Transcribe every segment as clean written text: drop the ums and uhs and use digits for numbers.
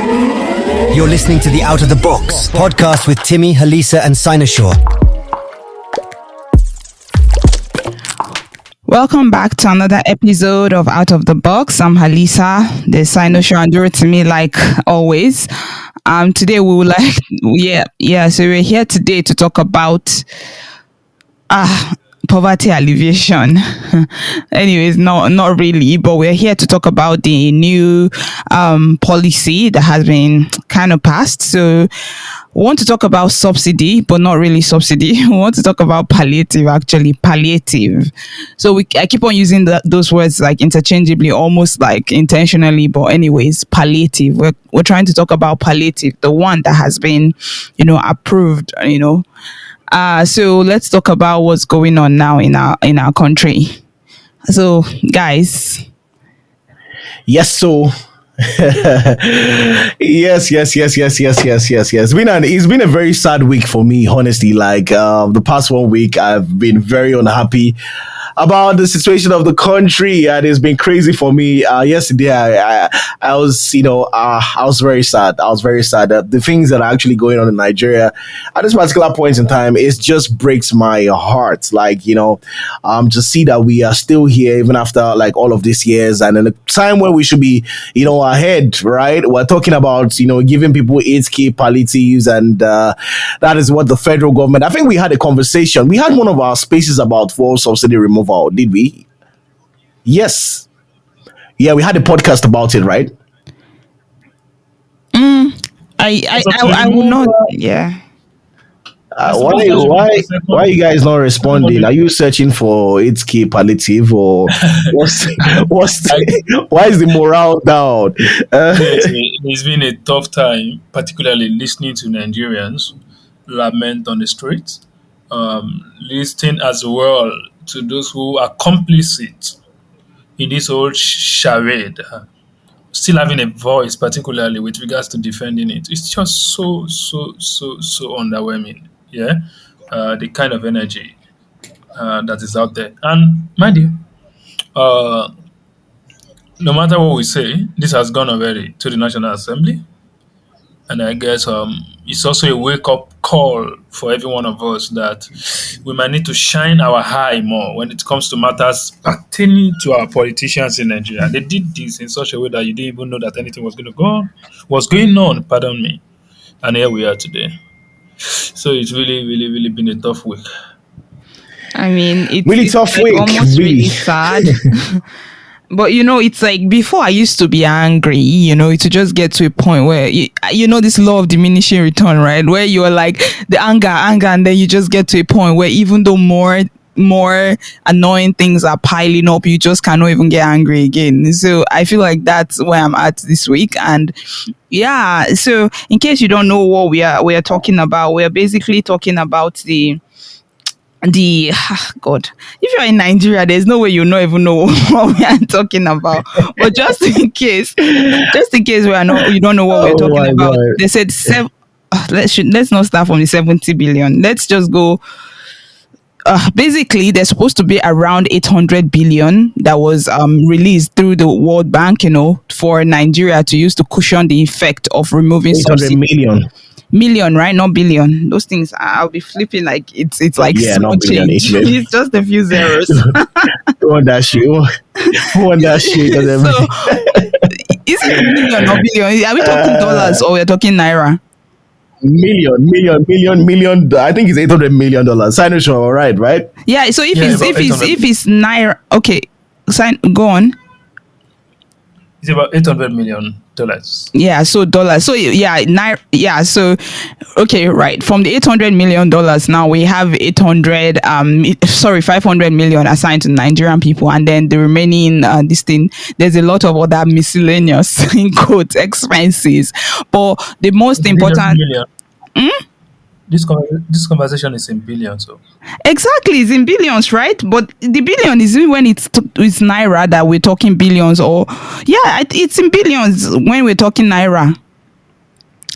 You're listening to the Out of the Box podcast with Timmy, Halisa, and Sinosure. Welcome back to another episode of Out of the Box. I'm Halisa, the Sinosure, and to me like always. Today we would so we're here today to talk about poverty alleviation. Anyways, not really, but we're here to talk about the new policy that has been kind of passed. So we want to talk about subsidy, but not really subsidy. We want to talk about palliative, actually palliative. So I keep on using those words like interchangeably, almost like intentionally. But anyways, palliative. We're trying to talk about palliative, the one that has been, approved. So let's talk about what's going on now in our country. So, guys. Yes, so yes. It's been a very sad week for me, honestly. Like the past 1 week, I've been very unhappy about the situation of the country, and it's been crazy for me. Yesterday, I was, I was very sad. The things that are actually going on in Nigeria at this particular point in time, it just breaks my heart. Like, to see that we are still here even after like all of these years, and in a time where we should be, ahead, right? We're talking about, giving people 8K palliatives, and that is what the federal government. I think we had a conversation. We had one of our spaces about fuel subsidy removal. Did we? Yes. Yeah, we had a podcast about it, right? I will not. Yeah. Why are you guys not responding? Are you searching for 8K palliative, or why is the morale down? It's been a tough time, particularly listening to Nigerians lament on the streets, listening as well to those who are complicit in this whole charade, still having a voice, particularly with regards to defending it. It's just so underwhelming. Yeah, the kind of energy that is out there, and mind you, no matter what we say, this has gone already to the National Assembly. And I guess it's also a wake-up call for every one of us that we might need to shine our eye more when it comes to matters pertaining to our politicians in Nigeria. They did this in such a way that you didn't even know that anything was going on, pardon me. And here we are today. So it's really been a tough week. I mean, it's really tough week. Almost really sad. But it's like before I used to be angry, to just get to a point where this law of diminishing return, right? Where you're like the anger, and then you just get to a point where even though more annoying things are piling up, you just cannot even get angry again. So I feel like that's where I'm at this week. And yeah, so in case you don't know what we are talking about, we're basically talking about the God, if you're in Nigeria, there's no way you don't even know what we are talking about. But just in case you don't know what we're talking about, God. They said let's not start from the 70 billion. Let's just go. Basically, there's supposed to be around 800 billion that was released through the World Bank, for Nigeria to use to cushion the effect of removing 800 million, right? Not billion. Those things I'll be flipping like it's like small change. It's just a few zeros. Who want that shit? So is it million or billion? Are we talking dollars or we're talking Naira? Million. I think it's $800 million. Sinosure, right? Yeah. So if it's Naira, okay. Go on. It's about $800 million. Yeah, so dollars. So yeah, Naira. Yeah, so okay, right. From the $800 million, now we have 500 million assigned to Nigerian people, and then the remaining there's a lot of other miscellaneous in quotes expenses. But the most important. This conversation is in billions. So. Exactly, it's in billions, right? But the billion is when it's Naira that we're talking billions, or it's in billions when we're talking Naira.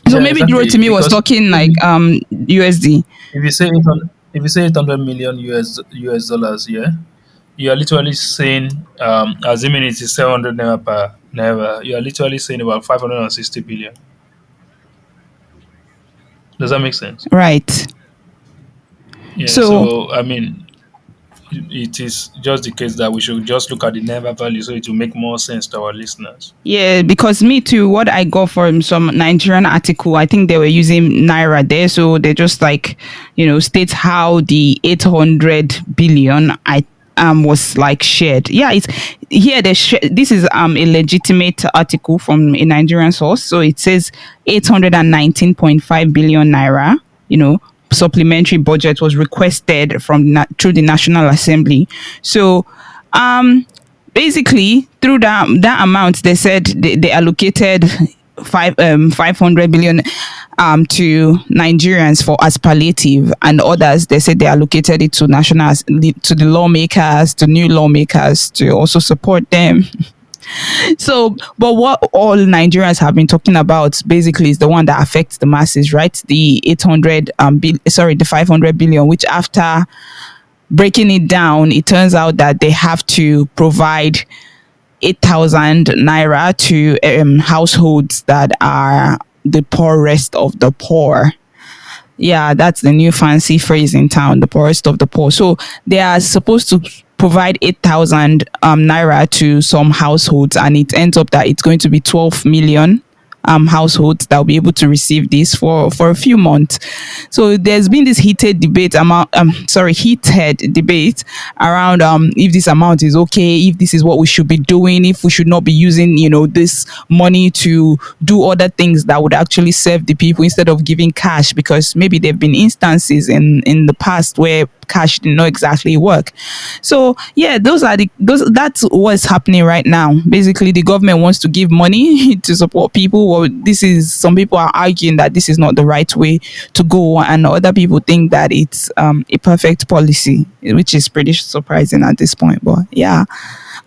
So maybe exactly, Rotimi was talking like USD. If you say 800 million US dollars, yeah, you are literally saying, assuming it is 700 naira per naira, you are literally saying about 560 billion. Does that make sense? Right. Yeah. So So I mean, it is just the case that we should just look at the Naira value so it will make more sense to our listeners. yeah, because me too, what I got from some Nigerian article, I think they were using Naira there. So they just like, state how the 800 billion was like shared. Yeah, it's here this is a legitimate article from a Nigerian source. So it says 819.5 billion naira, supplementary budget was requested from through the National Assembly. So basically through that amount they said they allocated 500 billion to Nigerians for as palliative, and others they said they allocated it to to the lawmakers, to new lawmakers, to also support them. So, but what all Nigerians have been talking about basically is the one that affects the masses, right? The 500 billion, which after breaking it down, it turns out that they have to provide 8,000 naira to households that are the poorest of the poor. Yeah, that's the new fancy phrase in town, the poorest of the poor. So they are supposed to provide 8,000 naira to some households, and it ends up that it's going to be 12 million households that will be able to receive this for a few months. So there's been this heated debate around if this amount is okay, if this is what we should be doing, if we should not be using this money to do other things that would actually serve the people instead of giving cash, because maybe there have been instances in the past where cash did not exactly work. So yeah, that's what's happening right now. Basically the government wants to give money to support people. Well, some people are arguing that this is not the right way to go, and other people think that it's a perfect policy, which is pretty surprising at this point. But yeah,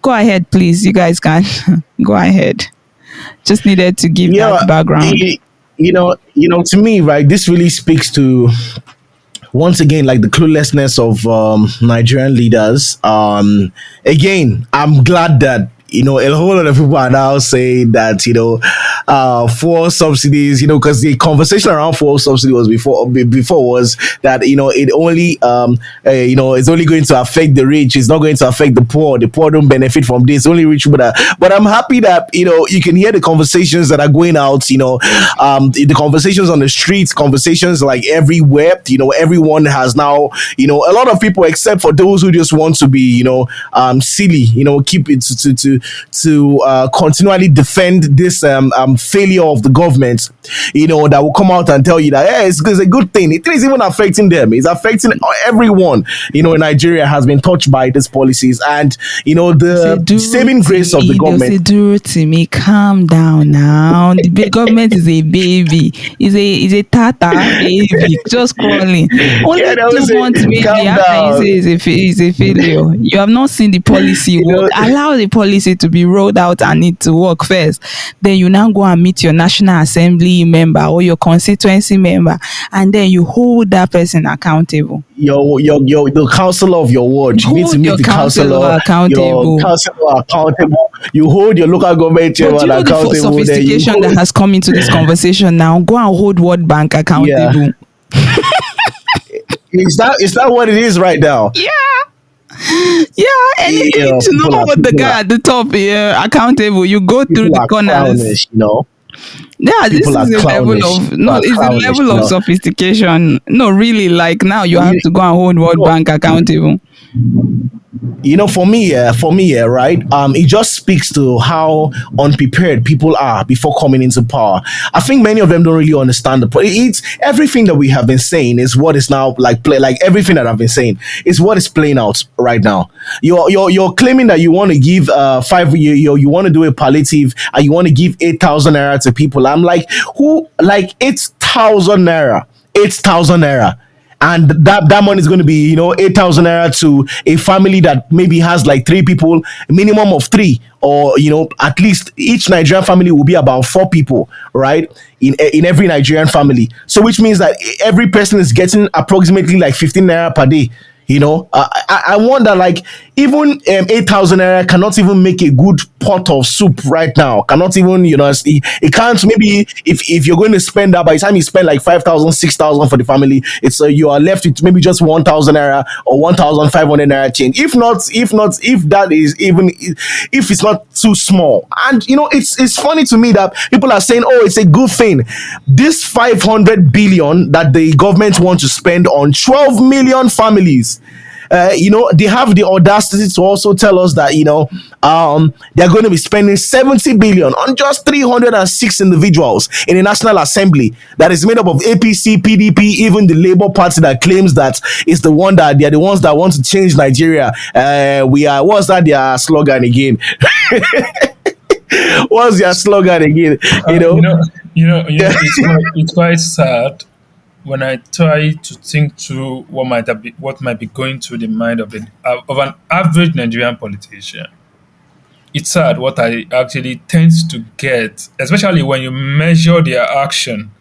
go ahead please, you guys can go ahead. Just needed to give that background. To me, right, this really speaks to, once again, like the cluelessness of Nigerian leaders. Again, I'm glad that a whole lot of people are now saying that fuel subsidies, because the conversation around fuel subsidy was before was that it only it's only going to affect the rich, it's not going to affect the poor. The poor don't benefit from this, only rich people. But I'm happy that you can hear the conversations that are going out, the conversations on the streets, conversations like everywhere. Everyone has now, a lot of people, except for those who just want to be silly, keep it to continually defend this failure of the government, that will come out and tell you that it's a good thing. It is even affecting them. It's affecting everyone. In Nigeria has been touched by these policies, and the saving grace of the government. Say, do to me, calm down now. The government is a baby. Is a tata baby, just crawling. Only 2 months maybe after you say is a failure. You have not seen the policy work. Allow the policy to be rolled out and it to work first. Then you now go and meet your National Assembly member or your constituency member, and then you hold that person accountable. The councillor of your ward. You need to meet the councillor accountable. Your councillor accountable. You hold your local government chairman accountable. The sophistication that has come into this conversation now. Go and hold World Bank accountable. Yeah. Is that what it is right now? Yeah. Anything to know what the guy at the top accountable, you go through the corners. Yeah, this is a level of sophistication. No, really, like now you have to go and hold World Bank accountable. For me, right? It just speaks to how unprepared people are before coming into power. I think many of them don't really understand it's everything that we have been saying is what is now like everything that I've been saying is what is playing out right now. You're claiming that you want to give you want to do a palliative and you want to give 8,000 naira to people. I'm like, who? Like 8,000 naira, 8,000 naira. And that money is going to be 8,000 naira to a family that maybe has like 3 people, minimum of 3, or at least each Nigerian family will be about 4 people, right, in every Nigerian family. So which means that every person is getting approximately like 15 naira per day. I wonder, like, even 8,000 naira cannot even make a good pot of soup right now. Cannot even, it can't. Maybe if you're going to spend that, by the time you spend like 5,000, 6,000 for the family, it's you are left with maybe just 1,000 naira or 1,500 naira change. If that is even, if it's not too small. And it's funny to me that people are saying, oh, it's a good thing. This 500 billion that the government wants to spend on 12 million families, they have the audacity to also tell us that they're going to be spending 70 billion on just 306 individuals in the National Assembly that is made up of APC, PDP, even the Labour Party that claims that it's the one that they are the ones that want to change Nigeria. What's that their slogan again? What's their slogan again? It's quite sad when I try to think through what might be going through the mind of an average Nigerian politician. It's sad what I actually tend to get, especially when you measure their action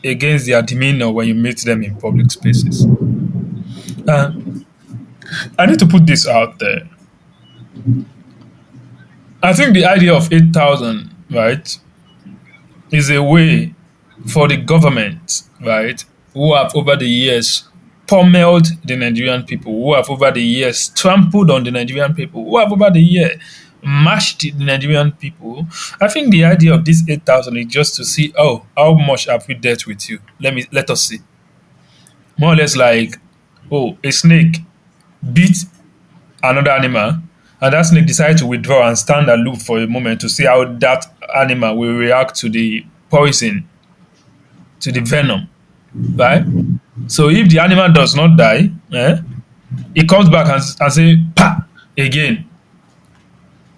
against their demeanor when you meet them in public spaces. I need to put this out there. I think the idea of 8,000, right, is a way for the government, right, who have over the years pummeled the Nigerian people, who have over the years trampled on the Nigerian people, who have over the year mashed the Nigerian people. I think the idea of this 8,000 is just to see, oh, how much have we dealt with you? Let us see. More or less like, oh, a snake beat another animal, and that snake decided to withdraw and stand aloof for a moment to see how that animal will react to the poison, to the venom, right? So if the animal does not die, it comes back and say, pa, again,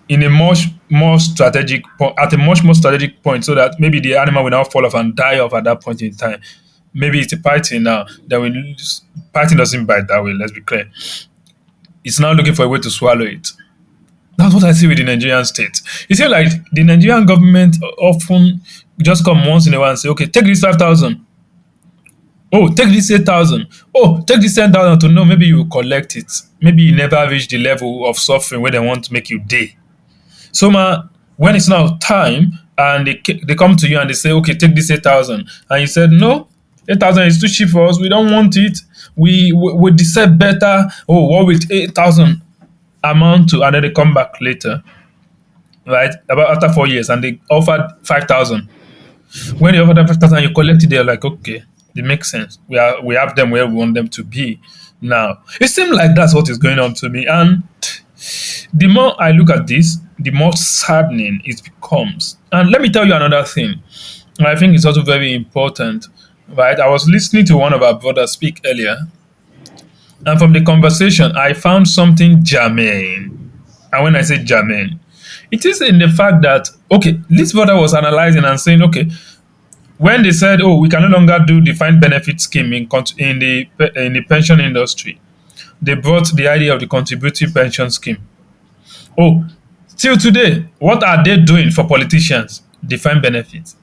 in a much more strategic at a much more strategic point, so that maybe the animal will now fall off and die off at that point in time. Maybe it's a python now. Python doesn't bite that way, let's be clear. It's now looking for a way to swallow it. That's what I see with the Nigerian state. You see, like, the Nigerian government often just come once in a while and say, okay, take this 5,000. Oh, take this 8,000. Oh, take this 10,000 to know maybe you will collect it. Maybe you never reach the level of suffering where they want to make you day. So, when it's now time and they come to you and they say, okay, take this 8,000. And you said, no, 8,000 is too cheap for us. We don't want it. We deserve better. Oh, what will 8,000 amount to? And then they come back later, right? About after 4 years, and they offered 5,000. When they offered 5,000, you collect it. They're like, okay, it makes sense. We have them where we want them to be now. It seems like that's what is going on to me, and the more I look at this, the more saddening it becomes. And let me tell you another thing. I think it's also very important, right? I was listening to one of our brothers speak earlier, and from the conversation, I found something germane. And when I say germane, it is in the fact that, okay, this brother was analyzing and saying, okay, when they said, oh, we can no longer do defined benefit scheme in the pension industry, they brought the idea of the contributory pension scheme. Oh, till today, what are they doing for politicians? Defined benefits.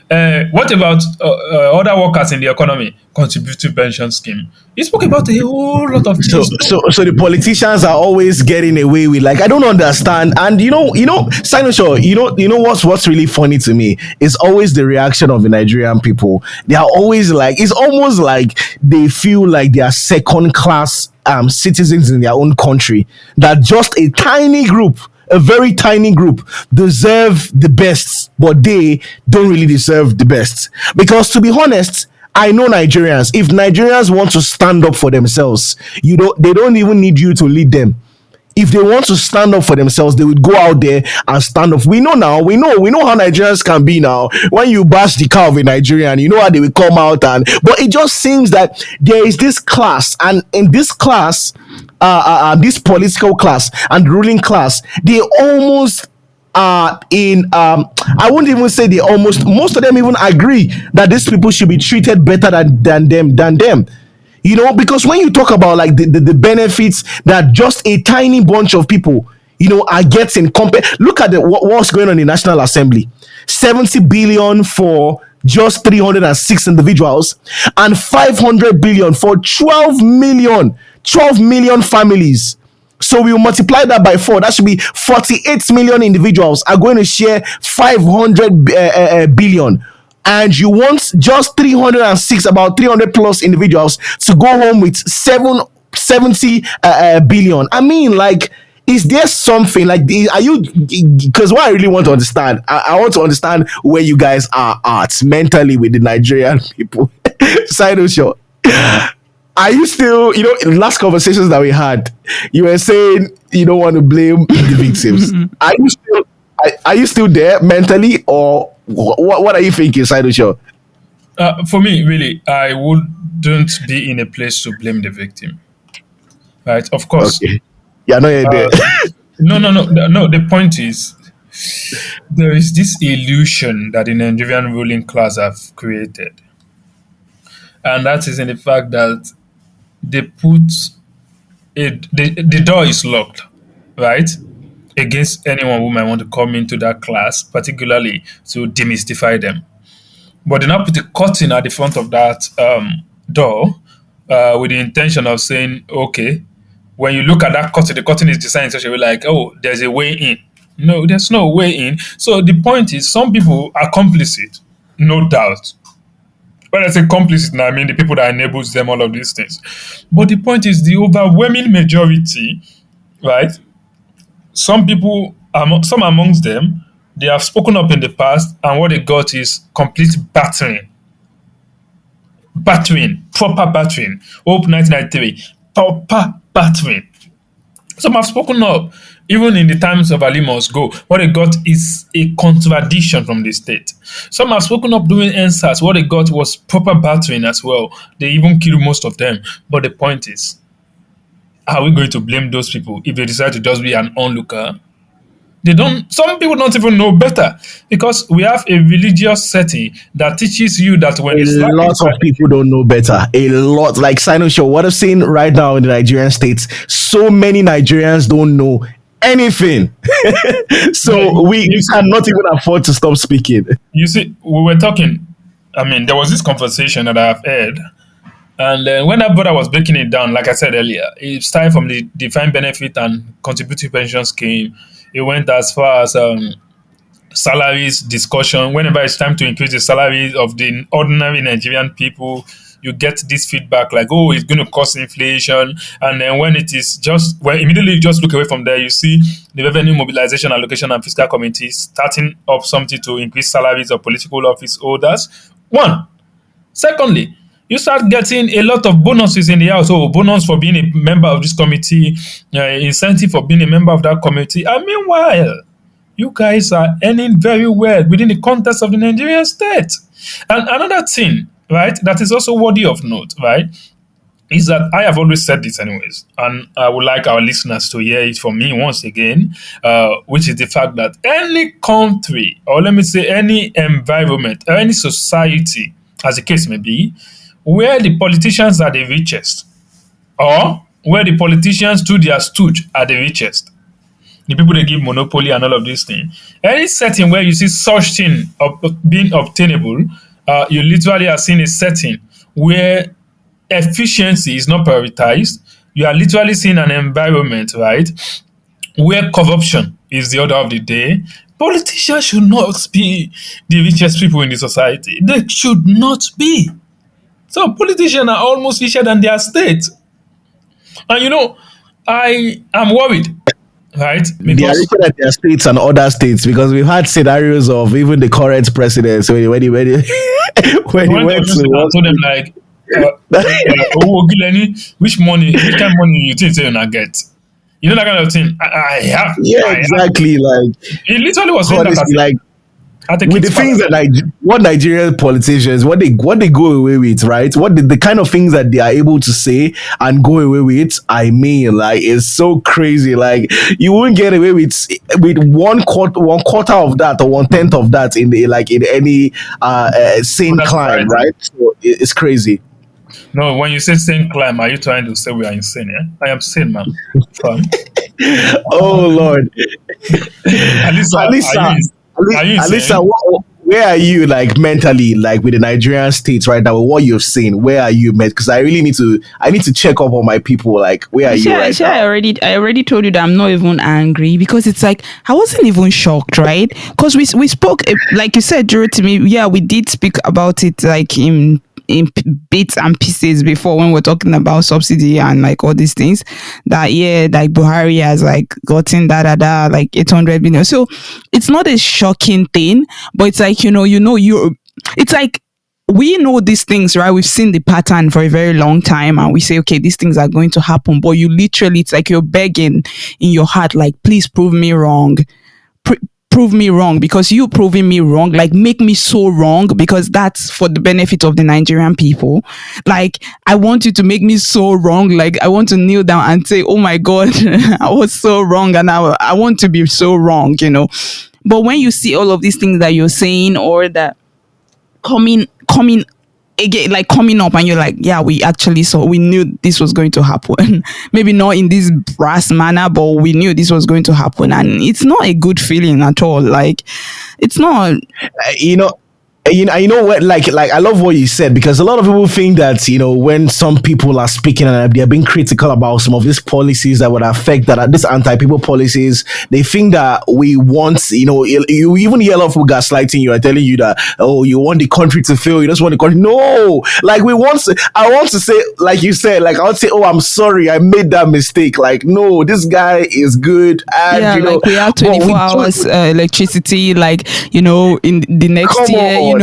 What about other workers in the economy? Contributory pension scheme. He spoke about a whole lot of things. So the politicians are always getting away with, like, I don't understand. And Sinoshaw, you know what's really funny to me is always the reaction of the Nigerian people. They are always like, it's almost like they feel like they are second class citizens in their own country, that just a tiny group, a very tiny group, deserve the best, but they don't really deserve the best. Because, to be honest, I know Nigerians. If Nigerians want to stand up for themselves, they don't even need you to lead them. If they want to stand up for themselves, they would go out there and stand up. We know how Nigerians can be now. When you bash the car of a Nigerian, you know how they will come out. But it just seems that there is this class, and in this class, this political class and ruling class, they almost I wouldn't even say they almost, most of them even agree that these people should be treated better than them. Because when you talk about, like, the benefits that just a tiny bunch of people, are getting, look at what's going on in the National Assembly. 70 billion for just 306 individuals and 500 billion for 12 million 12 million families. So we will multiply that by 4. That should be 48 million individuals are going to share 500 billion. And you want just 306, about 300 plus individuals to go home with 70 billion. I mean, like, is there something like, are you, because what I really want to understand, I want to understand where you guys are at mentally with the Nigerian people. Side show. Are you still, in last conversations that we had, you were saying you don't want to blame the victims. Are you still there mentally, or what are you thinking, Side show? For me, really, I wouldn't be in a place to blame the victim. Right? Of course. Okay. Yeah, no, you're there. No. The point is, there is this illusion that the Nigerian ruling class have created, and that is in the fact that they put it. The door is locked, right, against anyone who might want to come into that class, particularly to demystify them. But they now put a curtain at the front of that door with the intention of saying, okay, when you look at that curtain, the curtain is designed in such a way like, oh, there's a way in. No, there's no way in. So the point is, some people are complicit, no doubt. When I say complicit now, I mean the people that enables them, all of these things. But the point is, the overwhelming majority, right? Some people, some amongst them, they have spoken up in the past, and what they got is complete battering. Proper battering. Hope 1993, proper battering. Some have spoken up, even in the times of Ali Must Go. What they got is a contradiction from the state. Some have spoken up doing NSAS. What they got was proper battering as well. They even killed most of them. But the point is, are we going to blame those people if they decide to just be an onlooker? Some people don't even know better, because we have a religious setting that teaches you that when a lot of people don't know better. A lot, like Sino Show, what I'm seeing right now in the Nigerian states, so many Nigerians don't know anything. So we cannot even afford to stop speaking. You see, we were talking, there was this conversation that I have heard, and when that brother was breaking it down, like I said earlier, it started from the defined benefit and contributory pension scheme. It went as far as salaries discussion. Whenever it's time to increase the salaries of the ordinary Nigerian people, you get this feedback like, oh, it's going to cause inflation. And then when it is immediately you just look away from there, you see the Revenue Mobilization, Allocation and Fiscal Committee starting up something to increase salaries of political office holders. One. Secondly, you start getting a lot of bonuses in the house. Oh, bonus for being a member of this committee, incentive for being a member of that committee. And meanwhile, you guys are earning very well within the context of the Nigerian state. And another thing, right, that is also worthy of note, right, is that I have always said this anyways, and I would like our listeners to hear it from me once again, which is the fact that any country, or let me say any environment, or any society, as the case may be, where the politicians are the richest, or where the politicians to their stooge are the richest, the people they give monopoly and all of these things, any setting where you see such thing being obtainable, you literally are seeing a setting where efficiency is not prioritized. You are literally seeing an environment, right, where corruption is the order of the day. Politicians should not be the richest people in the society. They should not be. So politicians are almost richer than their state. And I am worried, right? They are richer than their states and other states, because we've had scenarios of even the current president when he went to told them like, which kind of money you think you're gonna get? You know, that kind of thing. I have. Yeah, exactly. Like, it literally was saying honestly, that. Like, with the things that what Nigerian politicians, what they go away with, right? What the kind of things that they are able to say and go away with, I mean, like, it's so crazy. Like, you won't get away with one quarter of that or 1/10 of that in any sane climb, right? So it's crazy. No, when you say sane climb, are you trying to say we are insane? Yeah, I am sane, man. Fun. Oh Lord, Alisa, Alisa, where are you like mentally, like with the Nigerian states right now? With what you've seen, where are you, met? Because I need to check up on my people. Like, where are you right I now? already told you that I'm not even angry because it's like I wasn't even shocked, right? Because we spoke like you said, Drew, to me. Yeah, we did speak about it like bits and pieces before when we're talking about subsidy and like all these things. That yeah, like Buhari has like gotten like 800 billion. So it's not a shocking thing, but it's like you. It's like we know these things, right? We've seen the pattern for a very long time and we say, okay, these things are going to happen. But you literally, it's like you're begging in your heart, like, please prove me wrong. Prove me wrong because you proving me wrong, like make me so wrong because that's for the benefit of the Nigerian people. Like, I want you to make me so wrong. Like, I want to kneel down and say, oh my God, I was so wrong and I want to be so wrong. But when you see all of these things that you're saying or that coming again, like coming up and you're like, yeah, we actually saw, we knew this was going to happen. Maybe not in this brass manner, but we knew this was going to happen, and it's not a good feeling at all. Like, it's not. You know, you know what, like I love what you said, because a lot of people think that, when some people are speaking and they're being critical about some of these policies that would affect, that are these anti-people policies, they think that we want, you even hear a lot of people gaslighting you and telling you that, oh, you want the country to fail, you just want the country. No, like I want to say, like you said, like I would say, oh, I'm sorry, I made that mistake. Like, no, this guy is good, and Yeah, like we have 24 hours electricity, like, in the next year,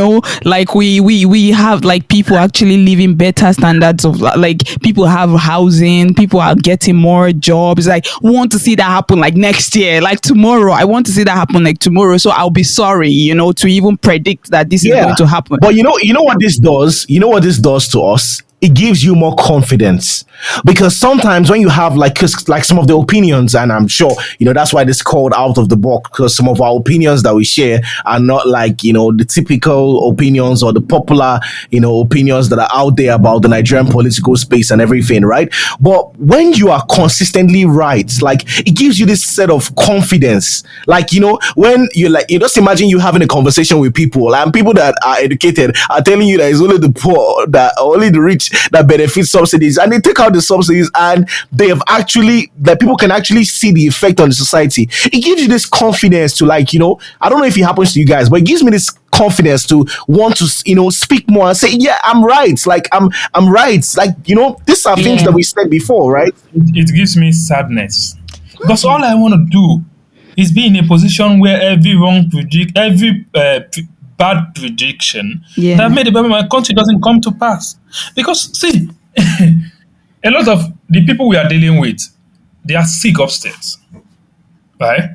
like we have like people actually living better standards of like, people have housing, people are getting more jobs. Like, we want to see that happen like next year, like tomorrow. I want to see that happen like tomorrow. So I'll be sorry, to even predict that this is going to happen. But you know what this does? You know what this does to us? It gives you more confidence, because sometimes when you have like some of the opinions, and I'm sure that's why this called out of the box, because some of our opinions that we share are not like the typical opinions or the popular opinions that are out there about the Nigerian political space and everything, right? But when you are consistently right, like, it gives you this set of confidence. Like, when you just imagine you having a conversation with people, and people that are educated are telling you that it's only the poor, that only the rich that benefit subsidies, and they take out the subsidies, and they have actually, that people can actually see the effect on the society. It gives you this confidence to, like, I don't know if it happens to you guys, but it gives me this confidence to want to speak more and say, yeah, I'm right, like I'm right, like, these are things that we said before, right? It gives me sadness because all I want to do is be in a position where every bad prediction that I've made about my country doesn't come to pass. Because see, a lot of the people we are dealing with, they are sick upstairs, right?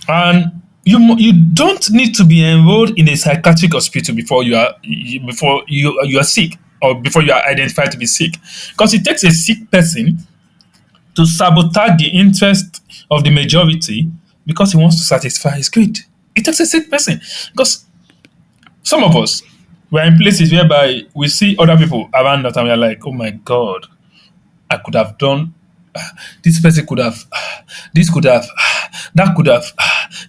And you don't need to be enrolled in a psychiatric hospital before you are sick, or before you are identified to be sick, because it takes a sick person to sabotage the interest of the majority because he wants to satisfy his greed. It takes a sick person, because some of us, we're in places whereby we see other people around us and we're like, oh my God, I could have done, this person could have, this could have, that could have.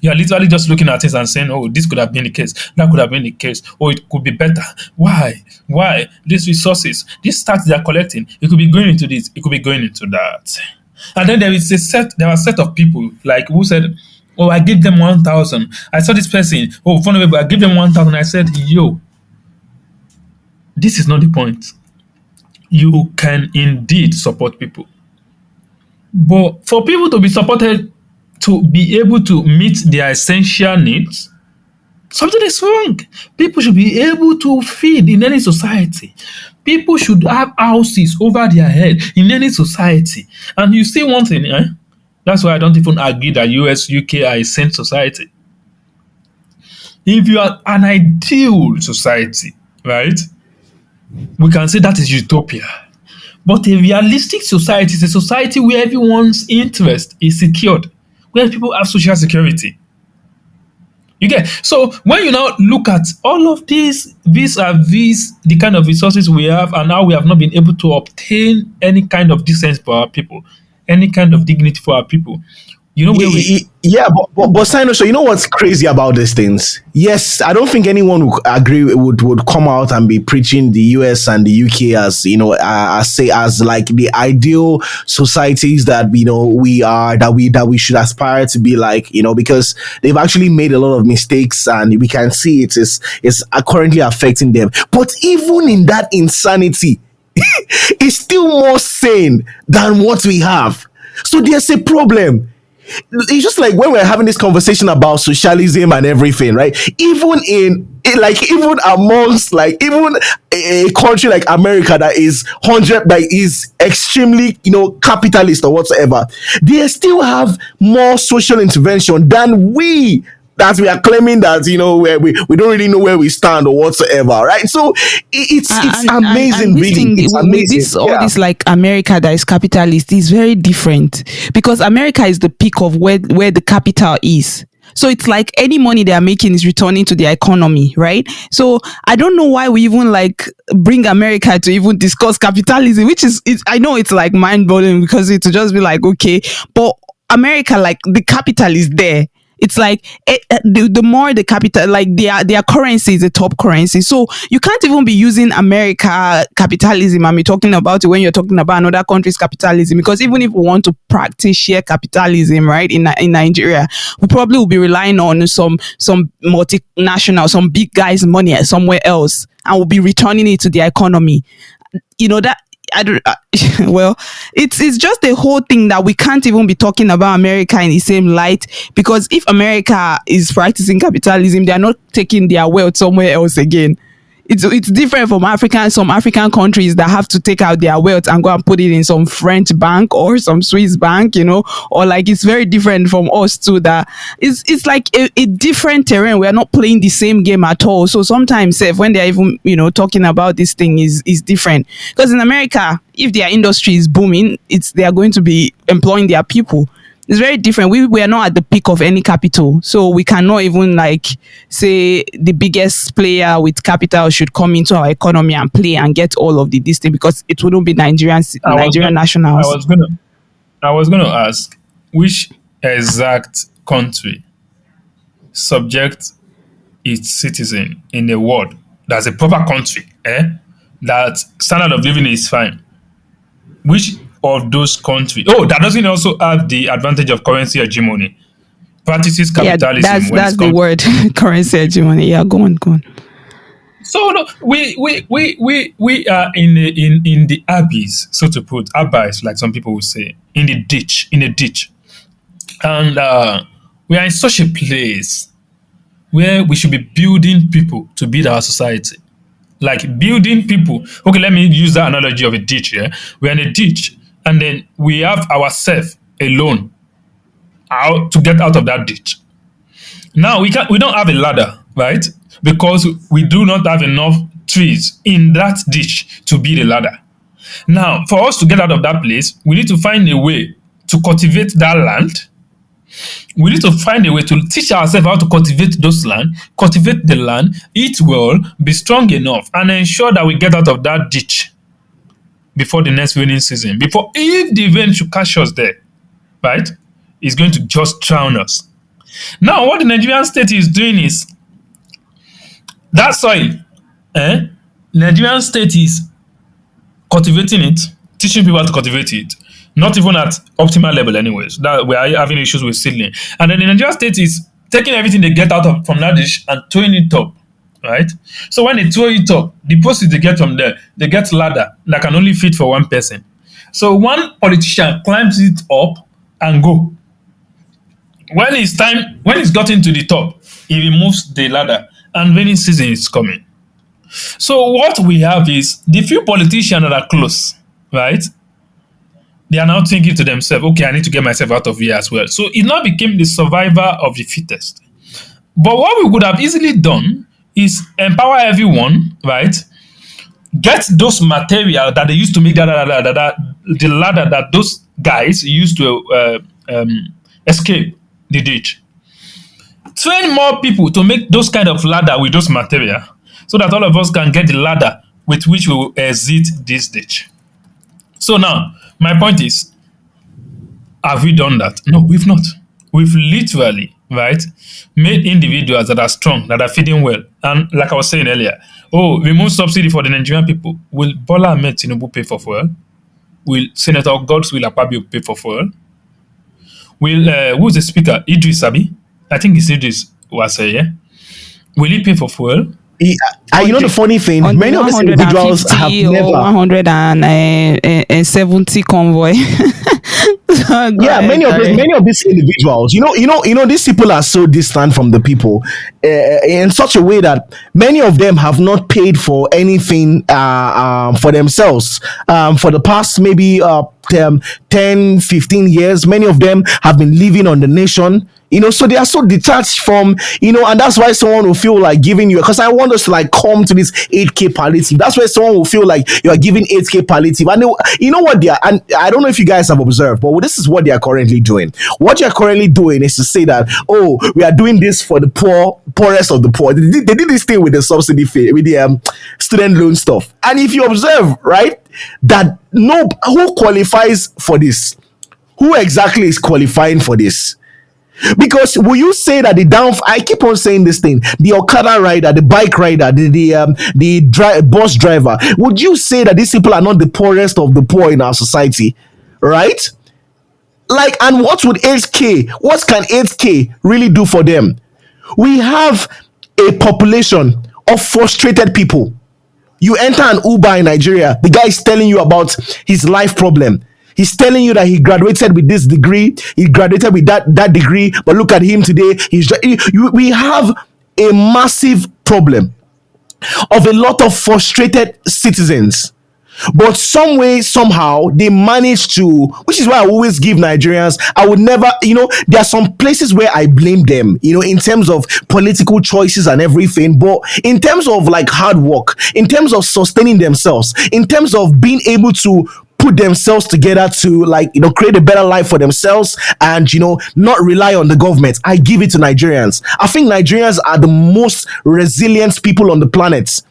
You're literally just looking at it and saying, oh, this could have been the case, that could have been the case, or it could be better. Why? These resources, these stats they are collecting, it could be going into this, it could be going into that. And then there are a set of people like who said, oh, I give them 1,000. I saw this person, oh, vulnerable, I give them 1,000. I said, yo, this is not the point. You can indeed support people. But for people to be supported, to be able to meet their essential needs, something is wrong. People should be able to feed in any society. People should have houses over their head in any society. And you see one thing, that's why I don't even agree that US, UK are a saint society. If you are an ideal society, right, we can say that is utopia. But a realistic society is a society where everyone's interest is secured, where people have social security. You get? So when you now look at all of these vis-a-vis the kind of resources we have and how we have not been able to obtain any kind of decency for our people, any kind of dignity for our people, You know where we Yeah, but Sino, so you know what's crazy about these things? Yes, I don't think anyone would agree would come out and be preaching the US and the UK as as say as like the ideal societies that we should aspire to be like, because they've actually made a lot of mistakes and we can see it's currently affecting them. But even in that insanity, it's still more sane than what we have. So there's a problem. It's just like when we're having this conversation about socialism and everything, right? Even amongst like even a country like America that is extremely capitalist or whatsoever, they still have more social intervention than we, that we are claiming that where we don't really know where we stand or whatsoever, right? So it's amazing, and this really. thing, It's with amazing. this all Yeah. this like America that is capitalist is very different, because America is the peak of where the capital is. So it's like any money they are making is returning to the economy, right? So I don't know why we even like bring America to even discuss capitalism, which is I know it's like mind blowing, because it will just be like, okay, but America, like the capital is there. It's like the more the capital, like their currency is the top currency. So you can't even be using America capitalism and be talking about it when you're talking about another country's capitalism. Because even if we want to practice share capitalism, right, in Nigeria, we probably will be relying on some multinational, some big guys' money somewhere else, and we'll be returning it to the economy. That I don't. Well, it's just the whole thing that we can't even be talking about America in the same light, because if America is practicing capitalism, they are not taking their wealth somewhere else again. It's different from some African countries that have to take out their wealth and go and put it in some French bank or some Swiss bank, or like it's very different from us too. That it's like a different terrain. We are not playing the same game at all. So sometimes when they're even talking about this thing is different, because in America, if their industry is booming, they are going to be employing their people. It's very different. We are not at the peak of any capital, so we cannot even like say the biggest player with capital should come into our economy and play and get all of this thing, because it wouldn't be Nigerian nationals. I was gonna ask, which exact country subject its citizen in the world that's a proper country, that standard of living is fine? Which of those countries, that doesn't also have the advantage of currency hegemony, practices capitalism? That's the word. Currency hegemony. Yeah, go on. So no, we are in the abyss, so to put, abyss, like some people would say, in a ditch, and we are in such a place where we should be building people to build our society. Like building people. Okay, let me use that analogy of a ditch. Yeah, we're in a ditch, and then we have ourselves alone out to get out of that ditch. Now we don't have a ladder, right? Because we do not have enough trees in that ditch to build a ladder. Now, for us to get out of that place, we need to find a way to cultivate that land. We need to find a way to teach ourselves how to cultivate cultivate the land, eat well, be strong enough, and ensure that we get out of that ditch before the next rainy season. Before, if the event should catch us there, right, it's going to just drown us. Now, what the Nigerian state is doing is that soil, Nigerian state is cultivating it, teaching people how to cultivate it, not even at optimal level anyways. That we are having issues with seedling. And then the Nigerian state is taking everything they get out of from that dish and throwing it up, right? So when they throw it up, the proceeds they get from there, they get ladder that can only fit for one person. So one politician climbs it up and go. When it's gotten to the top, he removes the ladder, and rainy season is coming. So what we have is the few politicians that are close, right? They are now thinking to themselves, okay, I need to get myself out of here as well. So it now became the survivor of the fittest. But what we could have easily done is empower everyone, right? Get those material that they used to make the ladder that those guys used to escape the ditch. Train more people to make those kind of ladder with those material, so that all of us can get the ladder with which we will exit this ditch. So now, my point is, have we done that? No, we've not. We've literally, right, made individuals that are strong, that are feeding well. And like I was saying earlier, oh, remove subsidy for the Nigerian people. Will Bola Ahmed Tinubu pay for fuel? Will Senator Godswill Akpabio pay for fuel? Will who's the speaker? Idris Abi? I think it's Idris was yeah. Will he pay for fuel? You know the funny thing, On many the of these individuals have 150 or never. 170 convoy. Yeah, many of these individuals, these people are so distant from the people, in such a way that many of them have not paid for anything for themselves for the past maybe 10, 15 years. Many of them have been living on the nation. So they are so detached from, and that's why someone will feel like giving you, because I want us to like come to this 8K palliative. That's why someone will feel like you are giving 8K palliative. And you know what they are, and I don't know if you guys have observed, but this is what they are currently doing. What you're currently doing is to say that, oh, we are doing this for the poorest of the poor. They did this thing with the subsidy fee, with the student loan stuff. And if you observe, right, that who qualifies for this? Who exactly is qualifying for this? Because will you say that I keep on saying this thing, the Okada rider, the bike rider, the bus driver, would you say that these people are not the poorest of the poor in our society? Right? Like, and what can 8K really do for them? We have a population of frustrated people. You enter an Uber in Nigeria, the guy is telling you about his life problem. He's telling you that he graduated with this degree, he graduated with that degree, but look at him today. We have a massive problem of a lot of frustrated citizens. But some way, somehow, they manage to, which is why I always give Nigerians, I would never, there are some places where I blame them, in terms of political choices and everything. But in terms of like hard work, in terms of sustaining themselves, in terms of being able to put themselves together to create a better life for themselves and not rely on the government, I give it to Nigerians. I think Nigerians are the most resilient people on the planet,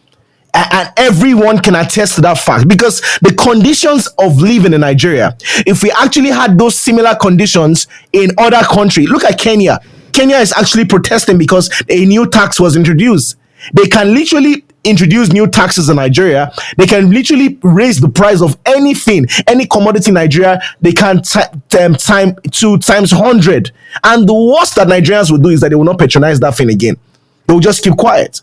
and everyone can attest to that fact, because the conditions of living in Nigeria, if we actually had those similar conditions in other countries, look at Kenya. Kenya is actually protesting because a new tax was introduced. They can literally introduce new taxes in Nigeria. They can literally raise the price of anything, any commodity in Nigeria. They can times 100. And the worst that Nigerians will do is that they will not patronize that thing again. They will just keep quiet.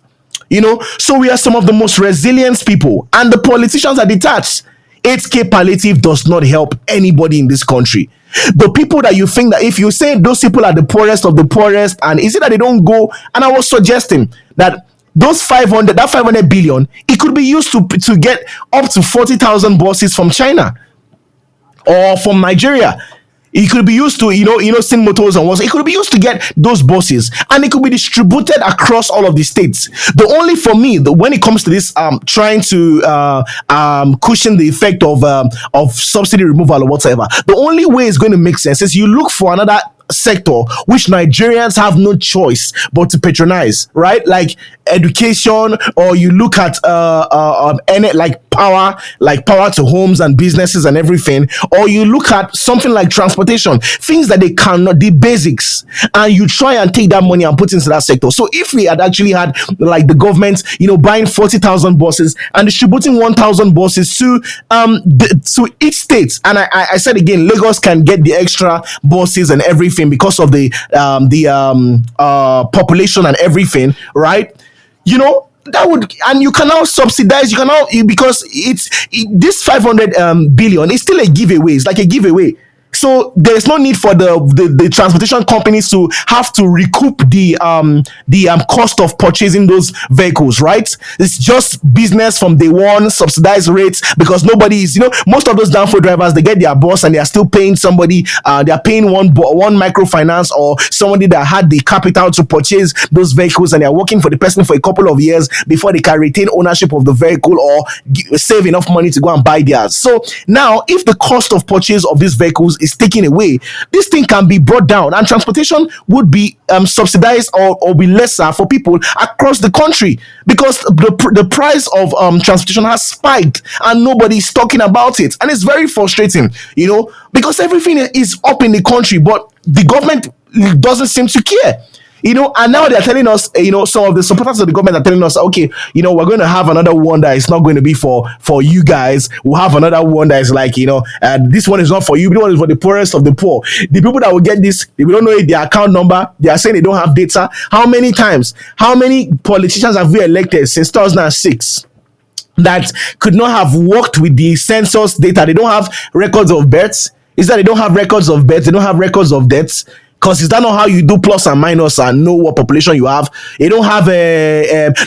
So we are some of the most resilient people, and the politicians are detached. 8K palliative does not help anybody in this country. The people that you think that if you say those people are the poorest of the poorest, and is it that they don't go? And I was suggesting that that 500 billion, it could be used to get up to 40,000 buses from China or from Nigeria. It could be used to, Sin Motors and what. It could be used to get those buses, and it could be distributed across all of the states. The only for me, when it comes to this, trying to cushion the effect of subsidy removal or whatever, the only way it's going to make sense is you look for another sector which Nigerians have no choice but to patronize, right? Like education, or you look at any power to homes and businesses and everything, or you look at something like transportation, things that they cannot, the basics, and you try and take that money and put into that sector. So if we had actually had the government, buying 40,000 buses and distributing 1,000 buses to each state, and I said again, Lagos can get the extra buses and everything because of the population and everything, right? That would, and you can now subsidize, because this 500 billion is still a giveaway. It's like a giveaway. So there's no need for the transportation companies to have to recoup the cost of purchasing those vehicles, right? It's just business from day one, subsidized rates, because nobody is, most of those downfall drivers, they get their bus and they are still paying somebody, they are paying one microfinance or somebody that had the capital to purchase those vehicles, and they are working for the person for a couple of years before they can retain ownership of the vehicle or save enough money to go and buy theirs. So now, if the cost of purchase of these vehicles is taken away, this thing can be brought down, and transportation would be subsidized or be lesser for people across the country, because the price of transportation has spiked and nobody's talking about it, and it's very frustrating, because everything is up in the country, but the government doesn't seem to care. And now they're telling us, some of the supporters of the government are telling us, okay, we're going to have another one that is not going to be for you guys. We'll have another one that is like, this one is not for you. This one is for the poorest of the poor. The people that will get this, we don't know their account number. They are saying they don't have data. How many politicians have we elected since 2006? That could not have worked with the census data? They don't have records of births. Is that they don't have records of births? They don't have records of deaths? Because is that not how you do plus and minus and know what population you have? They don't have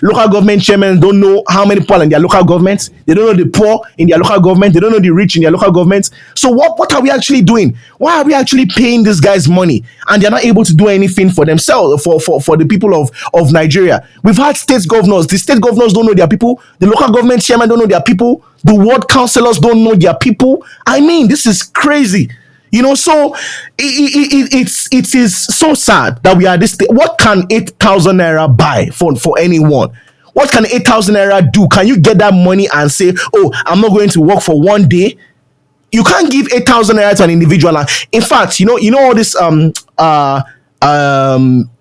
local government chairmen, don't know how many people in their local governments. They don't know the poor in their local government. They don't know the rich in their local government. So what are we actually doing? Why are we actually paying these guys money and they're not able to do anything for themselves, for the people of Nigeria? We've had state governors. The state governors don't know their people. The local government chairmen don't know their people. The ward councillors don't know their people. I mean, this is crazy. So it is so sad that we are this. What can 8,000 naira buy for anyone? What can 8,000 naira do? Can you get that money and say, "Oh, I'm not going to work for one day"? You can't give 8,000 naira to an individual. In fact, all this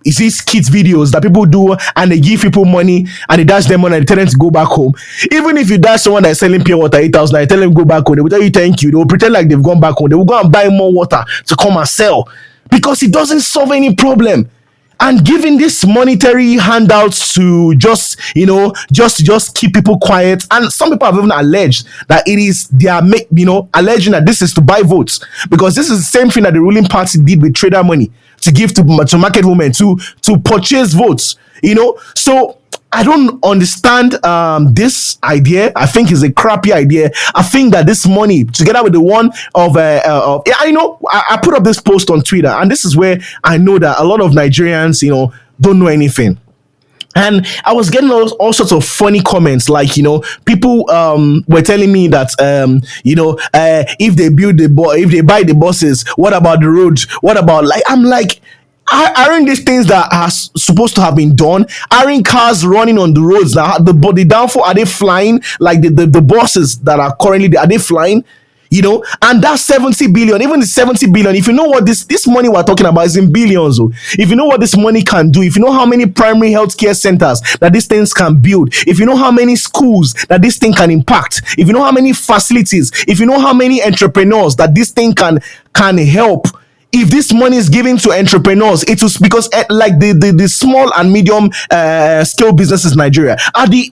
is these kids videos that people do and they give people money and they dash them money and they tell them to go back home. Even if you dash someone that is selling pure water 8,000, I tell them go back home, they will tell you thank you. They will pretend like they've gone back home. They will go and buy more water to come and sell because it doesn't solve any problem. And giving this monetary handouts to just keep people quiet. And some people have even alleged that it is alleging that this is to buy votes, because this is the same thing that the ruling party did with trader money to give to market women to purchase votes. So I don't understand this idea. I think it's a crappy idea. I think that this money, together with the one I put up this post on Twitter, and this is where I know that a lot of Nigerians, don't know anything. And I was getting all sorts of funny comments, like, people were telling me that, if they if they buy the buses, what about the roads? What about, I'm like, aren't these things that are supposed to have been done? Aren't cars running on the roads now? The downfall, are they flying? Like the buses that are currently there, are they flying? And that's 70 billion, even the 70 billion. If you know what this money we're talking about is in billions. If you know what this money can do, if you know how many primary healthcare centers that these things can build, if you know how many schools that this thing can impact, if you know how many facilities, if you know how many entrepreneurs that this thing can help. If this money is given to entrepreneurs, it was because like the small and medium scale businesses in Nigeria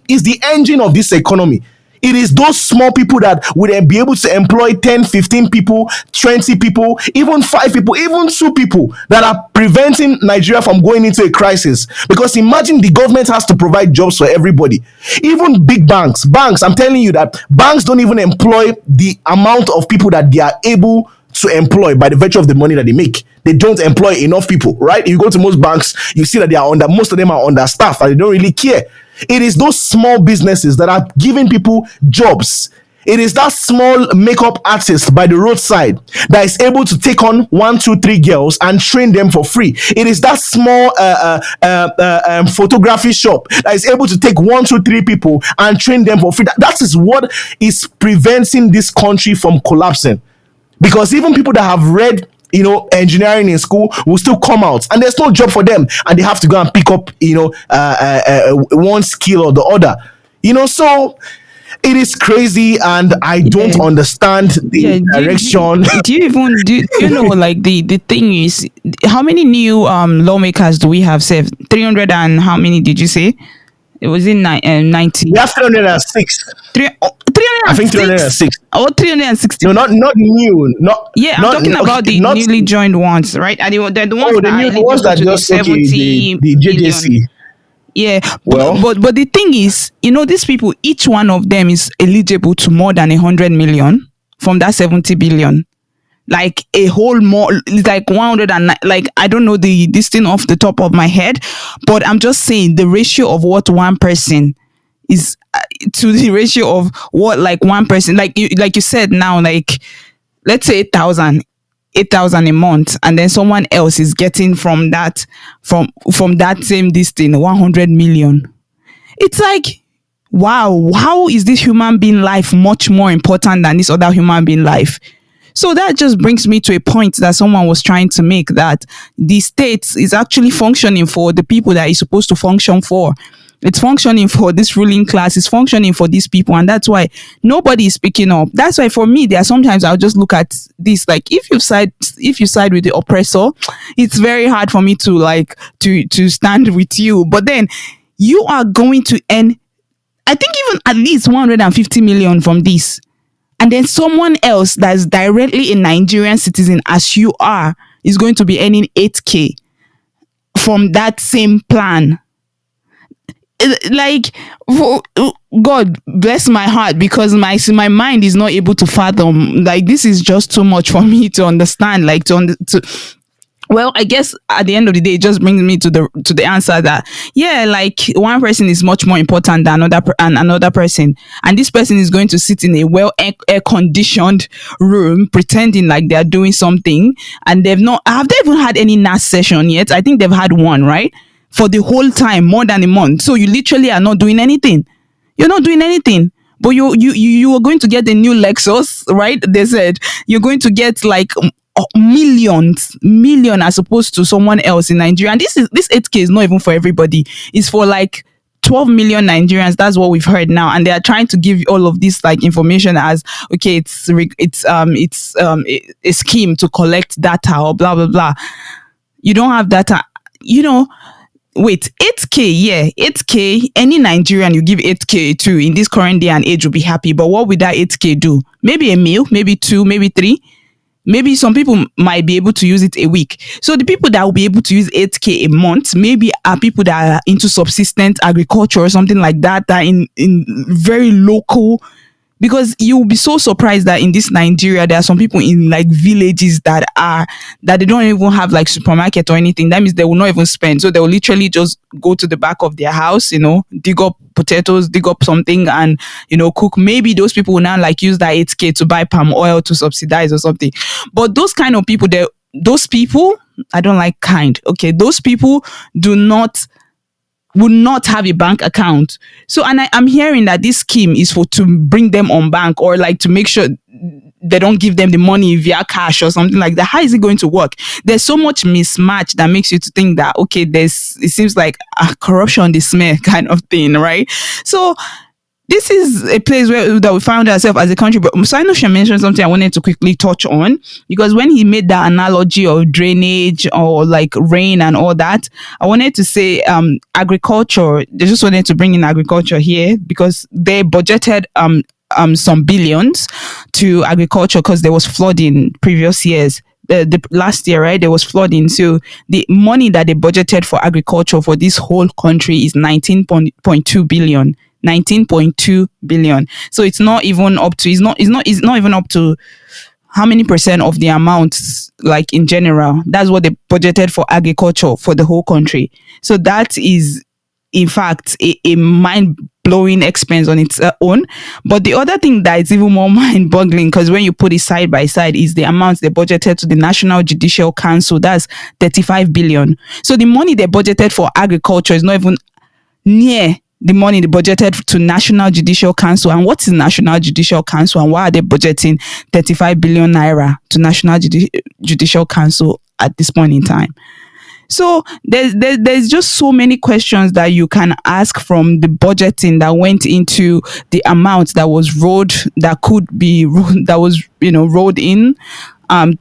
is the engine of this economy. It is those small people that would be able to employ 10, 15 people, 20 people, even 5 people, even 2 people that are preventing Nigeria from going into a crisis. Because imagine the government has to provide jobs for everybody. Even big banks, I'm telling you that banks don't even employ the amount of people that they are able to employ by the virtue of the money that they make. They don't employ enough people, right? If you go to most banks, you see that most of them are understaffed and they don't really care. It is those small businesses that are giving people jobs. It is that small makeup artist by the roadside that is able to take on 1, 2, 3 girls and train them for free. It is that small photography shop that is able to take 1, 2, 3 people and train them for free. That is what is preventing this country from collapsing. Because even people that have read engineering in school will still come out and there's no job for them, and they have to go and pick up one skill or the other. So it is crazy, and I don't understand the direction. Do you know, like the thing is, how many new lawmakers do we have saved? 300 and how many did you say? It was in 90. We have 306. 306? I think 306. Oh, 360. No, not new. I'm talking about the newly joined ones, right? And they're the ones the ones that just 70 the JJC. Million. Yeah, well, but the thing is, these people, each one of them is eligible to more than 100 million from that 70 billion. Like a whole more, like 109, like I don't know this thing off the top of my head, but I'm just saying the ratio of what one person is to the ratio of what like one person, like you said now, like let's say 8,000 a month, and then someone else is getting from that same this thing 100 million. It's like, wow, how is this human being life much more important than this other human being life? So that just brings me to a point that someone was trying to make, that the state is actually functioning for the people that it's supposed to function for. It's functioning for this ruling class, it's functioning for these people, and that's why nobody is speaking up. That's why for me, there are sometimes I'll just look at this, like, if you side with the oppressor, it's very hard for me to like to stand with you. But then you are going to earn, I think, even at least 150 million from this. And then someone else that's directly a Nigerian citizen, as you are, is going to be earning 8K from that same plan. Like, God bless my heart, because my mind is not able to fathom. Like, this is just too much for me to understand. Like, well, I guess at the end of the day, it just brings me to the answer that, yeah, like, one person is much more important than another person, and this person is going to sit in a well air conditioned room pretending like they are doing something, and have they even had any NAS session yet? I think they've had one, right? For the whole time, more than a month. So you literally are not doing anything. You're not doing anything. But you are going to get a new Lexus, right? They said you're going to get like million as opposed to someone else in Nigeria. And this 8K is not even for everybody. It's for like 12 million Nigerians. That's what we've heard now, and they are trying to give all of this like information as, okay, it's a scheme to collect data or blah blah blah. You don't have data, Wait, 8K, yeah, 8K, any Nigerian you give 8K to in this current day and age will be happy. But what would that 8K do? Maybe a meal, maybe two, maybe three. Maybe some people might be able to use it a week. So the people that will be able to use 8K a month maybe are people that are into subsistence agriculture or something like that, that in very local. Because you will be so surprised that in this Nigeria, there are some people in like villages that they don't even have like supermarket or anything. That means they will not even spend. So they will literally just go to the back of their house, dig up potatoes, dig up something, and, cook. Maybe those people will now like use that 8K to buy palm oil to subsidize or something. But those kind of people, I don't like kind. Okay. Those people would not have a bank account. So, and I'm hearing that this scheme is to bring them on bank, or like to make sure they don't give them the money via cash or something like that. How is it going to work? There's so much mismatch that makes you to think that, okay, it seems like a corruption, the smear kind of thing, right? So this is a place that we found ourselves as a country. But Musainosha mentioned something I wanted to quickly touch on, because when he made that analogy of drainage or like rain and all that, I wanted to say agriculture. They just wanted to bring in agriculture here because they budgeted some billions to agriculture because there was flooding previous years. The last year, right, there was flooding. So the money that they budgeted for agriculture for this whole country is 19.2 billion. 19.2 billion. So it's not even up to, it's not even up to how many percent of the amount, like in general. That's what they budgeted for agriculture for the whole country. So that is, in fact, a mind-blowing expense on its own. But the other thing that is even more mind-boggling, because when you put it side by side, is the amount they budgeted to the National Judicial Council. That's 35 billion. So the money they budgeted for agriculture is not even near the money they budgeted to National Judicial Council. And what is National Judicial Council, and why are they budgeting 35 billion naira to National Judicial Council at this point in time? So there's just so many questions that you can ask from the budgeting that went into the amount that was rolled in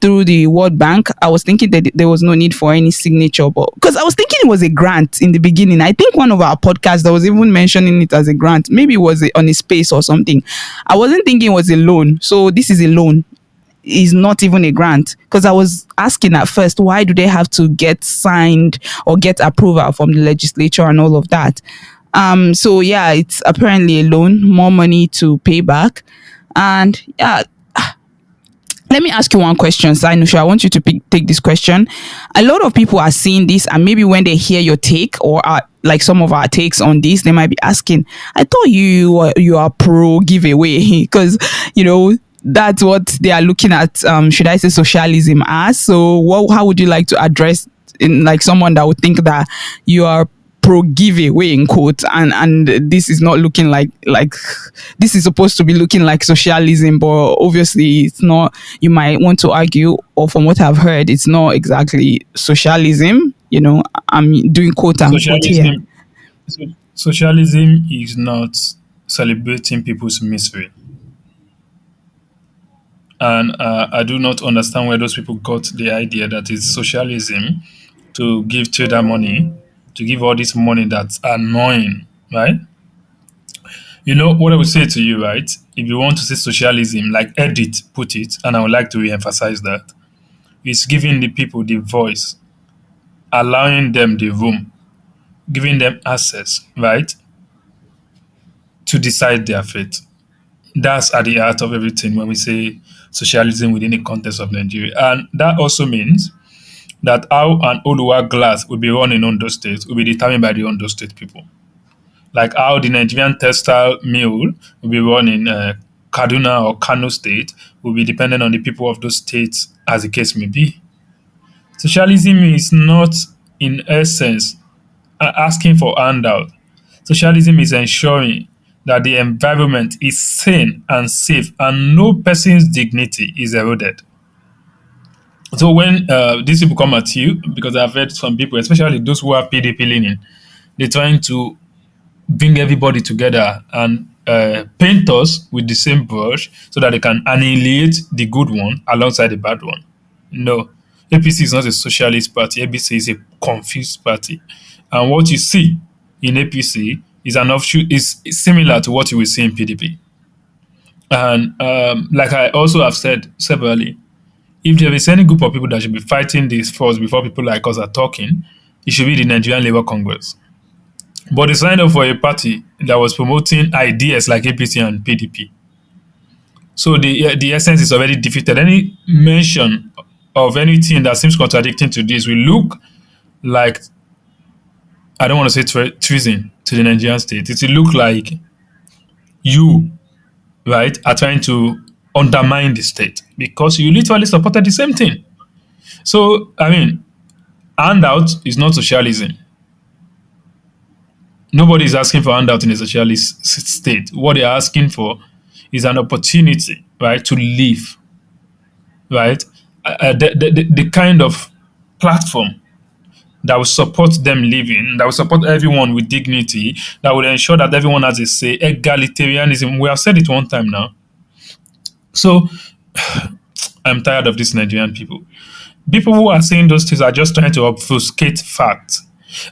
through the World Bank. I was thinking that there was no need for any signature, but because I was thinking it was a grant in the beginning. I think one of our podcasts that was even mentioning it as a grant. Maybe it was on a space or something. I wasn't thinking it was a loan. So this is a loan. Is not even a grant, because I was asking at first, why do they have to get signed or get approval from the legislature and all of that? So yeah, it's apparently a loan, more money to pay back. And yeah, let me ask you one question, Sainusha. I want you to take this question. A lot of people are seeing this, and maybe when they hear your take or like some of our takes on this, they might be asking, I thought you are pro giveaway, because that's what they are looking at, should I say, socialism as. So how would you like to address in like someone that would think that you are pro giveaway in quotes, and this is not looking like this is supposed to be looking like socialism, but obviously it's not. You might want to argue, or from what I've heard, it's not exactly socialism. I'm doing quote unquote here. Socialism, socialism is not celebrating people's misery. And I do not understand where those people got the idea that it's socialism to give trader money, to give all this money that's annoying, right? You know what I would say to you, right? If you want to say socialism, like Edith put it, and I would like to re-emphasize that, it's giving the people the voice, allowing them the room, giving them access, right, to decide their fate. That's at the heart of everything when we say socialism within the context of Nigeria. And that also means that how an Oluwa glass will be run in Ondo State will be determined by the Ondo State people. Like how the Nigerian textile mill will be run in Kaduna or Kano State will be dependent on the people of those states, as the case may be. Socialism is not, in essence, asking for handout. Socialism is ensuring that the environment is sane and safe and no person's dignity is eroded. So when these people come at you, because I've heard some people, especially those who are PDP leaning, they're trying to bring everybody together and paint us with the same brush so that they can annihilate the good one alongside the bad one. No, APC is not a socialist party. APC is a confused party. And what you see in APC is an offshoot, is similar to what you will see in PDP. And like I also have said severally, if there is any group of people that should be fighting this force before people like us are talking, it should be the Nigerian Labour Congress. But they signed up for a party that was promoting ideas like APC and PDP. So the essence is already defeated. Any mention of anything that seems contradicting to this will look like, I don't want to say treason to the Nigerian state. It will look like you, right, are trying to undermine the state because you literally supported the same thing. So, I mean, handout is not socialism. Nobody is asking for handout in a socialist state. What they're asking for is an opportunity, right, to live, right? The kind of platform that will support them living, that will support everyone with dignity, that will ensure that everyone has a say, egalitarianism. We have said it one time now. So I'm tired of these Nigerian people. People who are saying those things are just trying to obfuscate facts.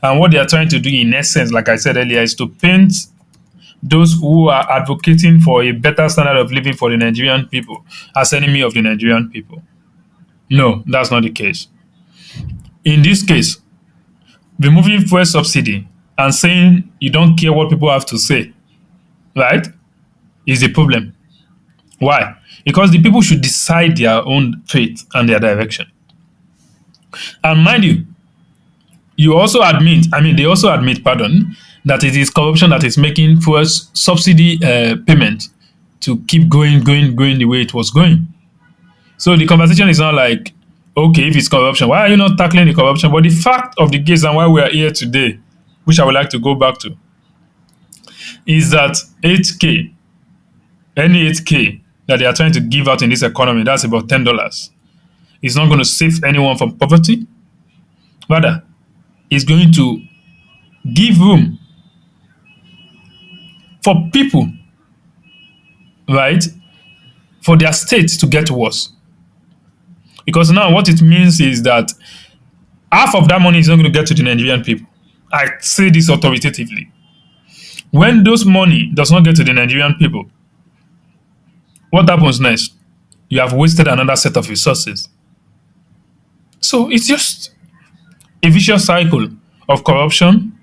And what they are trying to do, in essence, like I said earlier, is to paint those who are advocating for a better standard of living for the Nigerian people as enemy of the Nigerian people. No, that's not the case. In this case, removing fuel subsidy and saying you don't care what people have to say, right, is a problem. Why? Because the people should decide their own fate and their direction. And mind you, they also admit, that it is corruption that is making fuel subsidy payment to keep going the way it was going. So the conversation is not like, okay, if it's corruption, why are you not tackling the corruption? But the fact of the case and why we are here today, which I would like to go back to, is that 8K, any 8K that they are trying to give out in this economy, that's about $10. It's not going to save anyone from poverty. Rather, it's going to give room for people, right, for their state to get worse. Because now what it means is that half of that money is not going to get to the Nigerian people. I say this authoritatively. When those money does not get to the Nigerian people, what happens next? You have wasted another set of resources. So it's just a vicious cycle of corruption,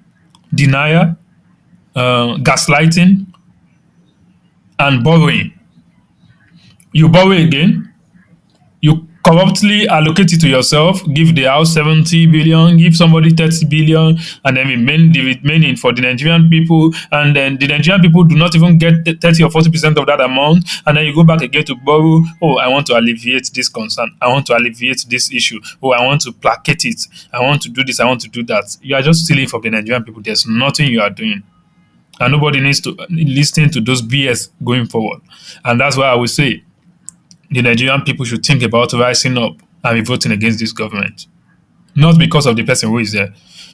denial, gaslighting, and borrowing. You borrow again, you corruptly allocate it to yourself, give the house 70 billion, give somebody 30 billion, and then remain the remaining for the Nigerian people. And then the Nigerian people do not even get 30 or 40% of that amount. And then you go back again to borrow. Oh, I want to alleviate this concern. I want to alleviate this issue. Oh, I want to placate it. I want to do this. I want to do that. You are just stealing from the Nigerian people. There's nothing you are doing. And nobody needs to listen to those BS going forward. And that's why I would say the Nigerian people should think about rising up and be voting against this government. Not because of the person who is there,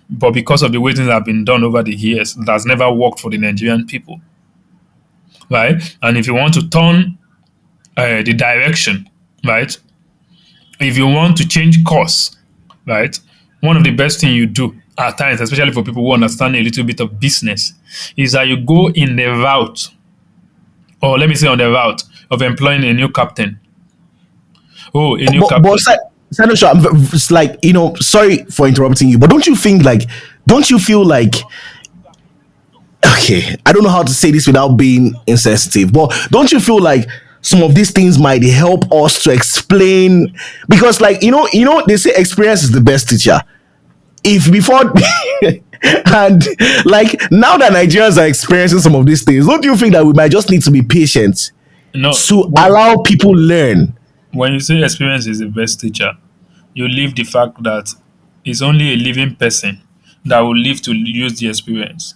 but because of the way things have been done over the years that has never worked for the Nigerian people. Right? And if you want to turn the direction, right? If you want to change course, right? One of the best things you do at times, especially for people who understand a little bit of business, is that you go in the route, or let me say on the route of employing a new captain. Oh, a new captain. Senator, it's like, sorry for interrupting you, but don't you feel like, okay, I don't know how to say this without being insensitive, but don't you feel like some of these things might help us to explain? Because, like, they say experience is the best teacher. If before and like now that Nigerians are experiencing some of these things, don't you think that we might just need to be patient to allow people learn? When you say experience is the best teacher, you leave the fact that it's only a living person that will live to use the experience.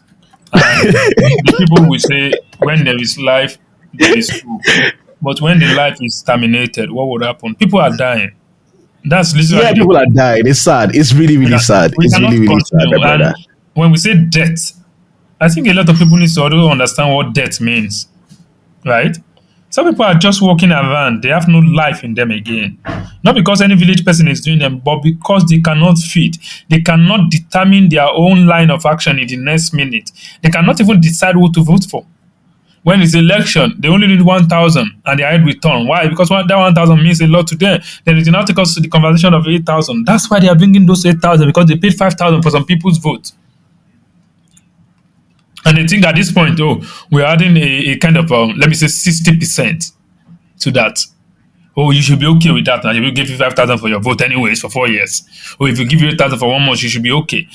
And the people will say, when there is life, there is hope. But when the life is terminated, what would happen? People are dying. That's literally people are dying. It's sad. It's really, really sad. It's really, really sad, my brother. And when we say death, I think a lot of people need to also understand what death means, right? Some people are just walking around. They have no life in them again. Not because any village person is doing them, but because they cannot feed. They cannot determine their own line of action in the next minute. They cannot even decide who to vote for. When it's election, they only need 1,000 and they are in return. Why? Because that 1,000 means a lot to them. Then it will now take us to the conversation of 8,000. That's why they are bringing those 8,000, because they paid 5,000 for some people's vote. And they think at this point, we're adding a kind of, let me say, 60% to that. Oh, you should be okay with that. And you will give you 5,000 for your vote anyways for 4 years. Or if you give you 8,000 for 1 month, you should be okay.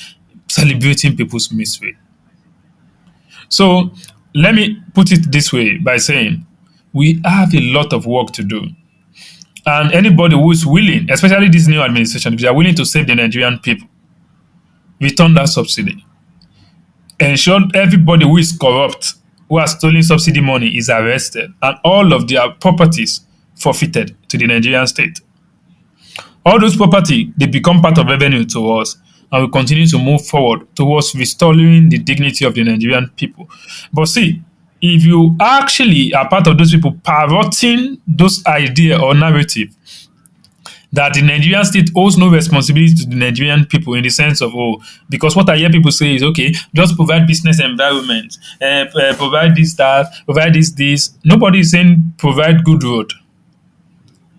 Celebrating people's misery. So let me put it this way by saying we have a lot of work to do. And anybody who is willing, especially this new administration, if they are willing to save the Nigerian people, return that subsidy. Ensure everybody who is corrupt, who has stolen subsidy money, is arrested and all of their properties forfeited to the Nigerian state. All those property, they become part of revenue to us, and we continue to move forward towards restoring the dignity of the Nigerian people. But see, if you actually are part of those people parroting those idea or narrative that the Nigerian state owes no responsibility to the Nigerian people, in the sense of, because what I hear people say is, okay, just provide business environment, provide this, that, provide this. Nobody is saying provide good road.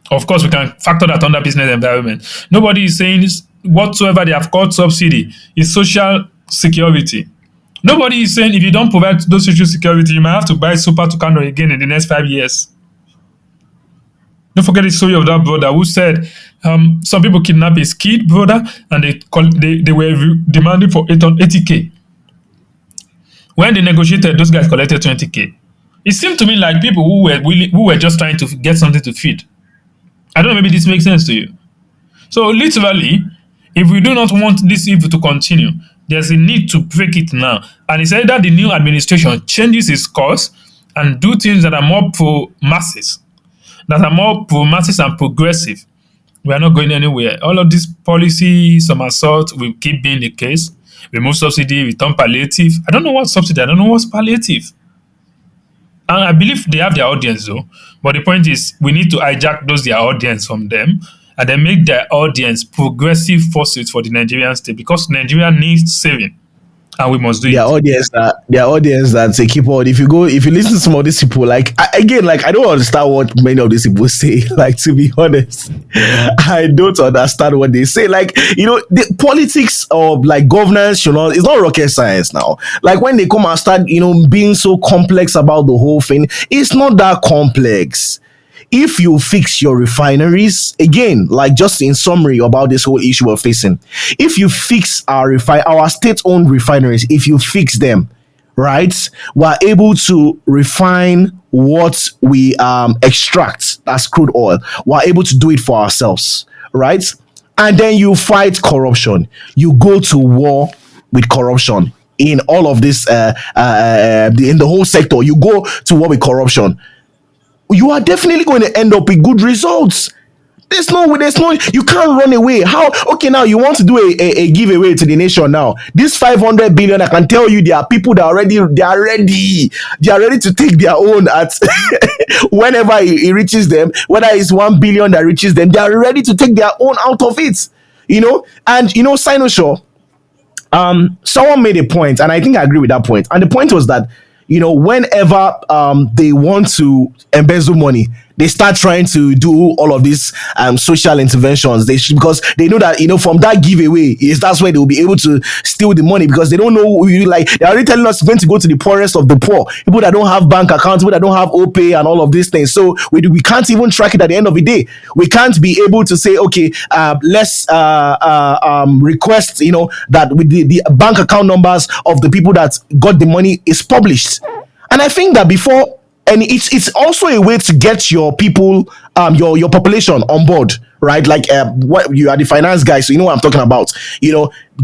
Of course, we can factor that under business environment. Nobody is saying whatsoever they have called subsidy is social security. Nobody is saying if you don't provide those social security, you might have to buy Super Tucano again in the next 5 years. Don't forget the story of that brother who said some people kidnapped his kid brother and they were demanding for 80K. When they negotiated, those guys collected 20K. It seemed to me like people who were just trying to get something to feed. I don't know, maybe this makes sense to you. So literally, if we do not want this evil to continue, there's a need to break it now. And it's either the new administration changes its course and do things that are more pro-masses, and progressive. We are not going anywhere. All of this policy somersault will keep being the case. Remove subsidy, return palliative. I don't know what's subsidy. I don't know what's palliative. And I believe they have their audience though. But the point is, we need to hijack their audience from them and then make their audience progressive forces for the Nigerian state, because Nigeria needs saving. And we must do their audience that's a keyboard. If you listen to some of these people, I don't understand what many of these people say. Like, to be honest, I don't understand what they say. Like, the politics of like governance, it's not rocket science now. Like, when they come and start, being so complex about the whole thing, it's not that complex. if you fix your refineries, again, like just in summary about this whole issue we're facing, if you fix our state-owned refineries, if you fix them, right, we're able to refine what we extract, that's crude oil. We're able to do it for ourselves, right? And then you fight corruption. You go to war with corruption in all of this, in the whole sector. You go to war with corruption. You are definitely going to end up with good results. You can't run away. How? Okay, now you want to do a giveaway to the nation now. This 500 billion, I can tell you, there are people that they are ready to take their own at whenever it reaches them, whether it's 1 billion that reaches them, they are ready to take their own out of it. And Sinosure, someone made a point, and I think I agree with that point. And the point was that, whenever they want to embezzle money, they start trying to do all of these social interventions. Because they know that, from that giveaway that's where they will be able to steal the money, because they don't know, like, they're already telling us it's going to go to the poorest of the poor, people that don't have bank accounts, people that don't have OPay and all of these things. So we can't even track it at the end of the day. We can't be able to say, okay, let's request, that with the bank account numbers of the people that got the money is published. And I think that before, and it's also a way to get your people, your population on board, right? Like, what you are the finance guy, so you know what I'm talking about.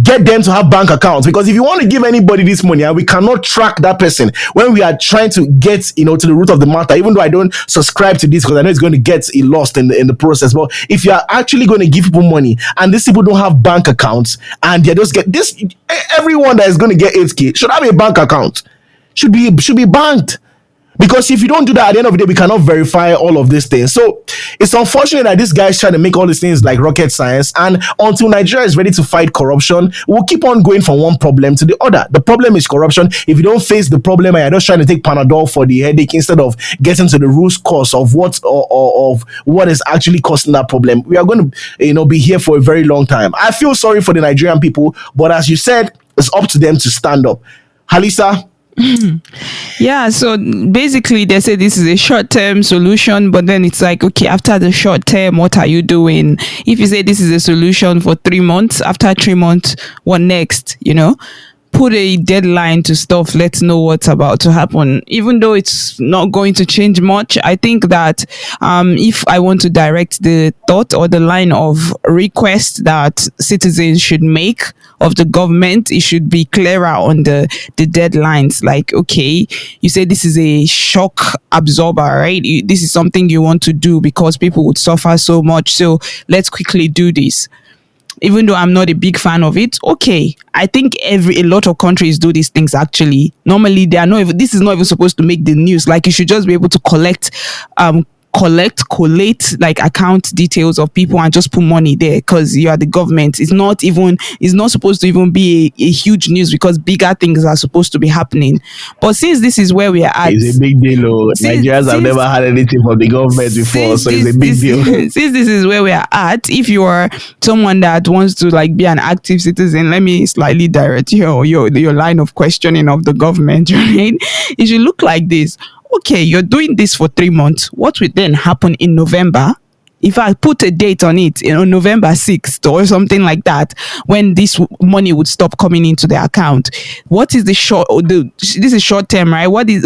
Get them to have bank accounts, because if you want to give anybody this money and we cannot track that person, when we are trying to get to the root of the matter, even though I don't subscribe to this because I know it's going to get lost in the process. But if you are actually going to give people money and these people don't have bank accounts, and they just get this, everyone that is going to get 8K should have a bank account, should be banked. Because if you don't do that, at the end of the day, we cannot verify all of these things. So it's unfortunate that this guy is trying to make all these things like rocket science. And until Nigeria is ready to fight corruption, we'll keep on going from one problem to the other. The problem is corruption. If you don't face the problem and you're just trying to take Panadol for the headache instead of getting to the root cause of what of what is actually causing that problem, we are going to be here for a very long time. I feel sorry for the Nigerian people, but as you said, it's up to them to stand up. Halisa. Yeah, so basically they say this is a short-term solution, but then it's like, okay, after the short term, what are you doing? If you say this is a solution for 3 months, after 3 months, what next? Put a deadline to stuff. Let's know what's about to happen. Even though it's not going to change much, I think that if I want to direct the thought or the line of request that citizens should make of the government, it should be clearer on the deadlines. Like, okay, you say this is a shock absorber, right? This is something you want to do because people would suffer so much. So let's quickly do this. Even though I'm not a big fan of it, okay. I think a lot of countries do these things actually. Normally, they are not even, this is not even supposed to make the news. Like, you should just be able to collate like account details of people and just put money there because you are the government. It's not supposed to even be a huge news because bigger things are supposed to be happening. But since this is where we are at, it's a big deal. Nigerians have never had anything from the government before, so it's a big deal. Since this is where we are at, if you are someone that wants to like be an active citizen, let me slightly direct your line of questioning of the government, right? It should look like this. Okay, you're doing this for 3 months. What will then happen in November? If I put a date on it, on November 6th or something like that, when this money would stop coming into the account, what is this is short term, right? Is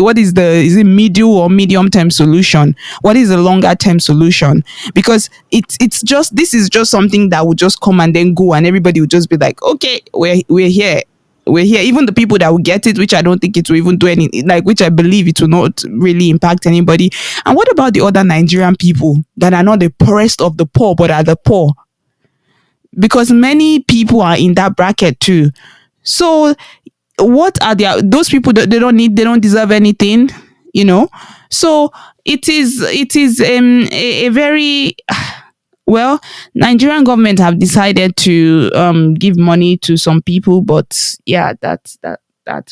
it medium term solution? What is the longer term solution? Because this is just something that would just come and then go, and everybody would just be like, okay, we're here. Even the people that will get it, which I don't think it will even do anything, like, which I believe it will not really impact anybody. And what about the other Nigerian people that are not the poorest of the poor, but are the poor? Because many people are in that bracket too. So what are those people that they don't deserve anything, So it is a very well, Nigerian government have decided to give money to some people, but yeah, that's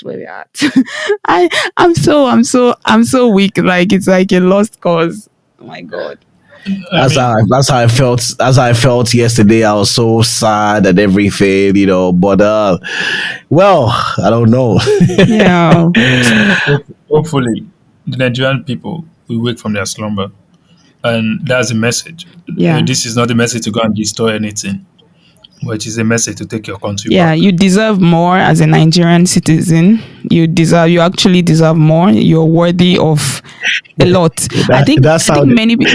where we're at. I'm so weak. Like, it's like a lost cause. Oh my God. That's how I felt. As I felt yesterday, I was so sad and everything, But well, I don't know. Yeah. Hopefully, the Nigerian people will wake from their slumber And that's the message. Yeah. This is not the message to go and destroy anything, but it is a message to take your country Yeah, back. you deserve more as a Nigerian citizen. You actually deserve more. You're worthy of a lot. I think many people.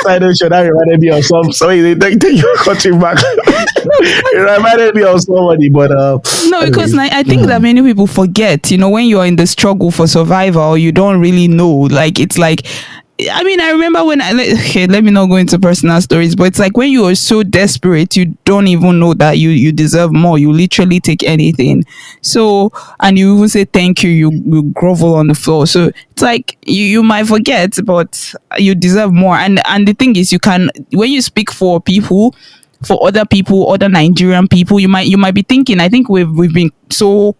That reminded me of sorry, take your country back. It reminded me of somebody, but No, because I think that many people forget, when you're in the struggle for survival, you don't really know. Like, it's like, I mean, I remember when let me not go into personal stories, but it's like when you are so desperate, you don't even know that you deserve more. You literally take anything. So, and you even say thank you, you grovel on the floor. So it's like you might forget, but you deserve more. And the thing is, you can, when you speak for people, for other people, other Nigerian people, you might be thinking, I think we've been so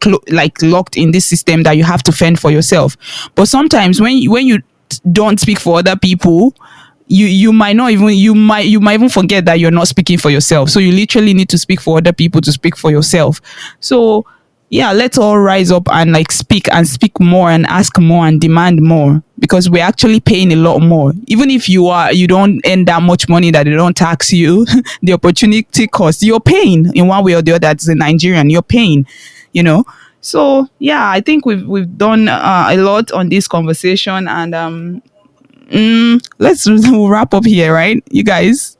locked in this system that you have to fend for yourself. But sometimes when you don't speak for other people, you might even forget that you're not speaking for yourself. So you literally need to speak for other people to speak for yourself. So yeah, let's all rise up and speak more and ask more and demand more, because we're actually paying a lot more. Even if you don't earn that much money that they don't tax you, the opportunity cost, you're paying in one way or the other. As a Nigerian, you're paying, So yeah, I think we've done a lot on this conversation, and let's wrap up here, right, you guys?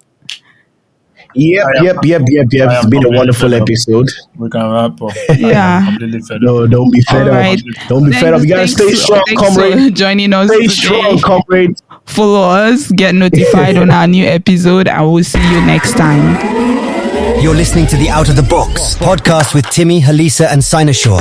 Yep. It's been a wonderful episode. We can wrap up. Yeah. I'm completely fed up. No, don't be fed All up. right. Don't be fed up. You gotta stay strong, comrade. For joining us Stay today. strong, comrade. Follow us, get notified on our new episode, and we'll see you next time. You're listening to the Out of the Box podcast with Timmy, Halisa, and Sinosure.